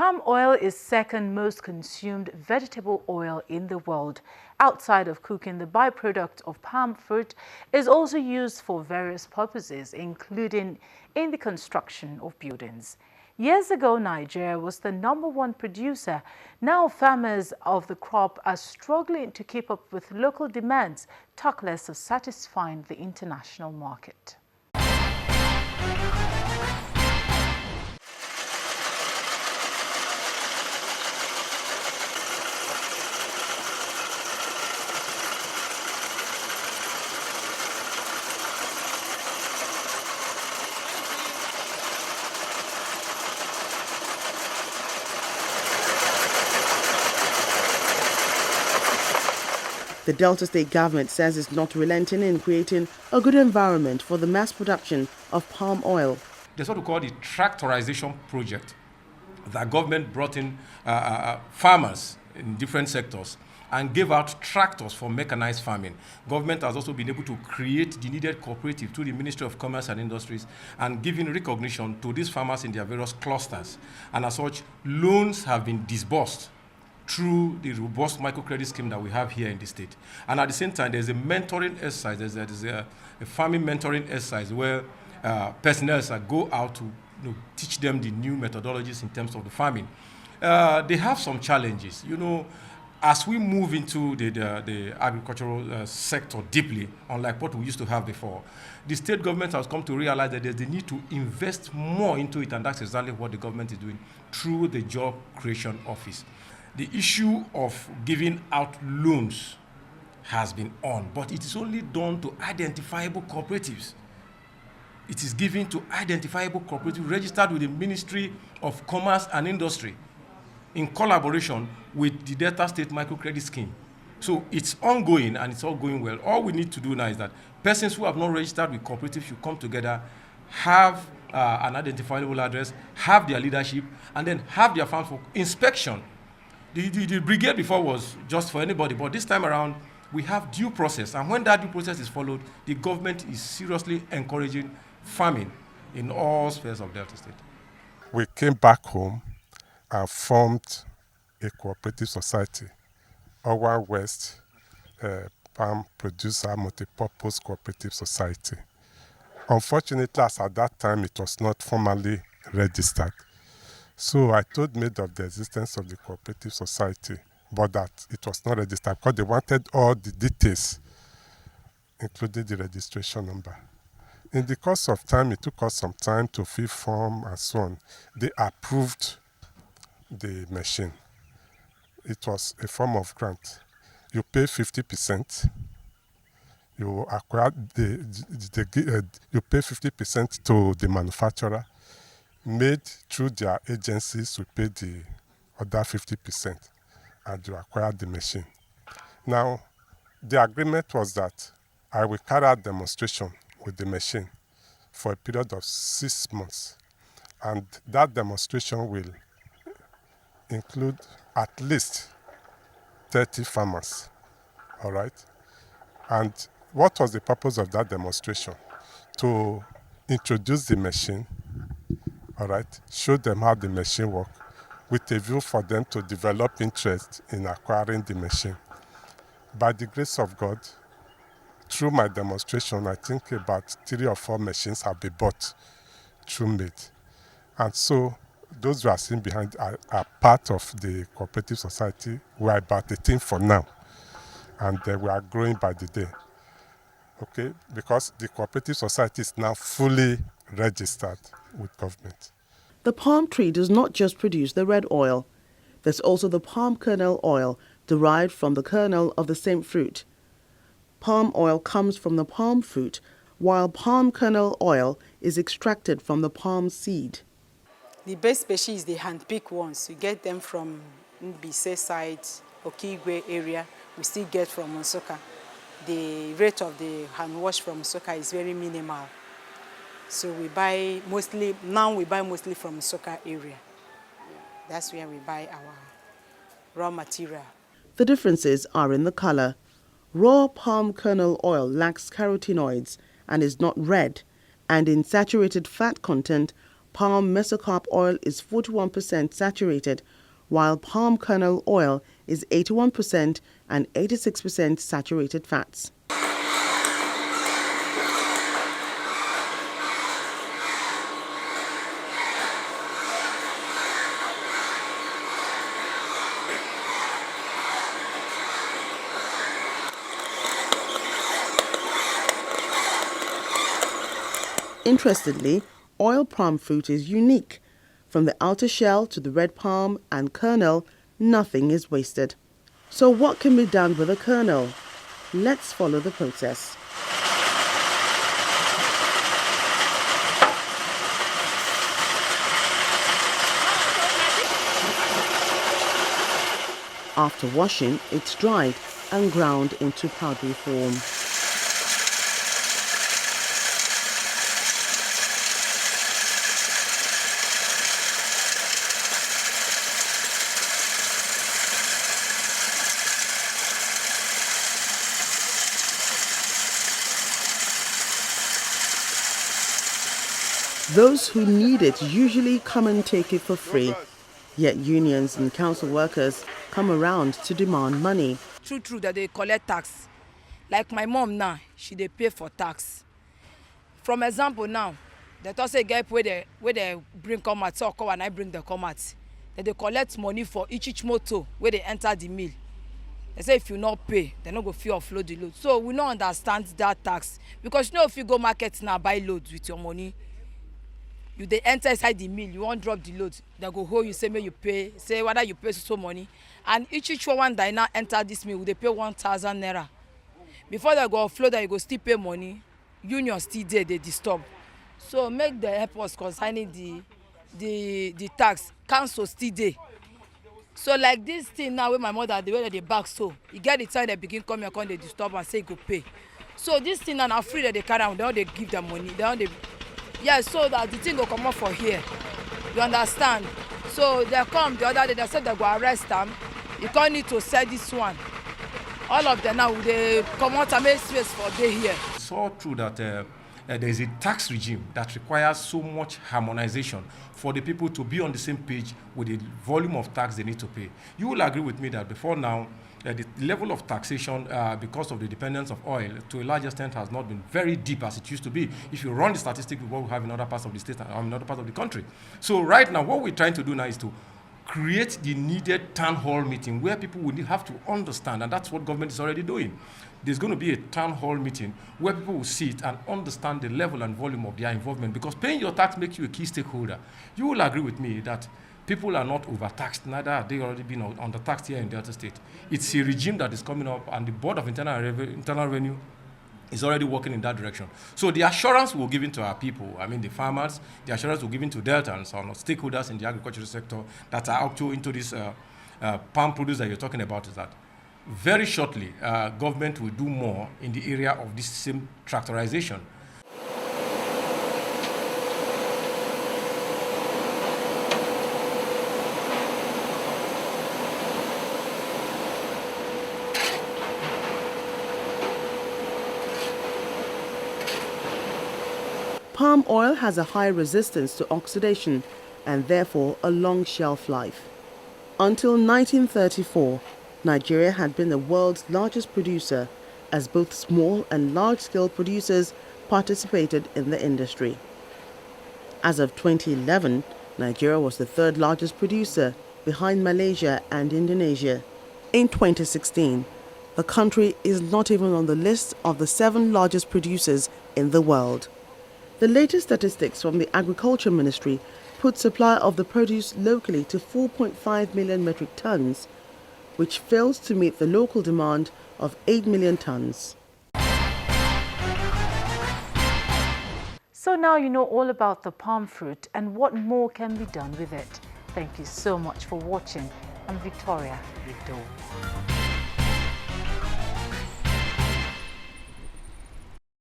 Palm oil is second most consumed vegetable oil in the world. Outside of cooking, the byproduct of palm fruit is also used for various purposes, including in the construction of buildings. Years ago, Nigeria was the #1 producer. Now farmers of the crop are struggling to keep up with local demands, talk less of satisfying the international market. The Delta State government says it's not relenting in creating a good environment for the mass production of palm oil. There's what we call the tractorization project. The government brought in farmers in different sectors and gave out tractors for mechanized farming. Government has also been able to create the needed cooperative through the Ministry of Commerce and Industries and giving recognition to these farmers in their various clusters. And as such, loans have been disbursed through the robust microcredit scheme that we have here in the state. And at the same time, there's a mentoring exercise, there's a farming mentoring exercise where personnel go out to teach them the new methodologies in terms of the farming. They have some challenges. As we move into the agricultural sector deeply, unlike what we used to have before, the state government has come to realize that there's the need to invest more into it, and that's exactly what the government is doing through the Job Creation Office. The issue of giving out loans has been on, but it is only done to identifiable cooperatives. It is given to identifiable cooperatives registered with the Ministry of Commerce and Industry in collaboration with the Delta State Microcredit Scheme. So it's ongoing and it's all going well. All we need to do now is that persons who have not registered with cooperatives should come together, have an identifiable address, have their leadership, and then have their farms for inspection. The brigade before was just for anybody, but this time around, we have due process. And when that due process is followed, the government is seriously encouraging farming in all spheres of Delta State. We came back home and formed a cooperative society, Owa West Palm Producer Multipurpose Cooperative Society. Unfortunately, as at that time, it was not formally registered. So I told Maid of the existence of the cooperative society, but that it was not registered because they wanted all the details, including the registration number. In the course of time, it took us some time to fill form and so on. They approved the machine. It was a form of grant. You pay 50%. You acquire you pay 50% to the manufacturer. Made through their agencies, we pay the other 50% and you acquire the machine. Now, the agreement was that I will carry out demonstration with the machine for a period of 6 months. And that demonstration will include at least 30 farmers, all right? And what was the purpose of that demonstration? To introduce the machine, all right, show them how the machine works, with a view for them to develop interest in acquiring the machine. By the grace of God, through my demonstration, I think about 3 or 4 machines have been bought through Maid. And so those who are seen behind are part of the cooperative society. We are about 18 for now, and we are growing by the day. Okay, because the cooperative society is now fully registered with government. The palm tree does not just produce the red oil. There's also the palm kernel oil derived from the kernel of the same fruit. Palm oil comes from the palm fruit, while palm kernel oil is extracted from the palm seed. The best species is the hand-picked ones. You get them from Mbise side, Okigwe area. We still get from Nsoka. The rate of the hand wash from Nsoka is very minimal. So we buy mostly from Nsoka area. That's where we buy our raw material. The differences are in the color. Raw palm kernel oil lacks carotenoids and is not red, and in saturated fat content, Palm mesocarp oil is 41% saturated, while palm kernel oil is 81% and 86% saturated fats. Interestingly, oil palm fruit is unique. From the outer shell to the red palm and kernel, nothing is wasted. So what can be done with the kernel? Let's follow the process. After washing, it's dried and ground into powdery form. Those who need it usually come and take it for free, yet unions and council workers come around to demand money. True that they collect tax. Like my mom now, she dey pay for tax. From example now, they talk say get where they bring come out, so come and I bring the come out. They collect money for each motor where they enter the mill. They say if you not pay, they no go fit offload the load. So we don't understand that tax because you know if you go market now buy loads with your money, you dey enter inside the mill, you won't drop the load. They go hold you, say may you pay, say whether you pay so money. And each one that now enter this mill, they pay 1,000 naira. Before they go offload, you go still pay money. Union still there, they disturb. So make the help us concerning the tax. Council still there. So like this thing now with my mother, the way they back so, you get the time they begin come here, come they disturb and say go pay. So this thing now free that they carry on, they give them money, yeah, so that the thing will come up for here. You understand? So they come the other day, they said they go arrest them. You can't need to sell this one. All of them now, they come out and make space for day here. It's all true that there is a tax regime that requires so much harmonization for the people to be on the same page with the volume of tax they need to pay. You will agree with me that before now, the level of taxation, because of the dependence of oil, to a large extent has not been very deep as it used to be. If you run the statistics with what we have in other parts of the state and in other parts of the country. So right now, what we're trying to do now is to create the needed town hall meeting where people will have to understand, and that's what government is already doing. There's going to be a town hall meeting where people will sit and understand the level and volume of their involvement, because paying your tax makes you a key stakeholder. You will agree with me that people are not overtaxed, neither are they already been undertaxed here in Delta State. It's a regime that is coming up, and the Board of Internal Revenue is already working in that direction. So the assurance we're giving to our people, I mean the farmers, the assurance we're giving to Deltans or stakeholders in the agricultural sector that are up to into this palm produce that you're talking about is that very shortly, government will do more in the area of this same tractorization. Palm oil has a high resistance to oxidation and therefore a long shelf life. Until 1934, Nigeria had been the world's largest producer, as both small and large-scale producers participated in the industry. As of 2011, Nigeria was the third largest producer, behind Malaysia and Indonesia. In 2016, the country is not even on the list of the 7 largest producers in the world. The latest statistics from the Agriculture Ministry put supply of the produce locally to 4.5 million metric tons, which fails to meet the local demand of 8 million tons. So now you know all about the palm fruit and what more can be done with it. Thank you so much for watching. I'm Victoria Rido.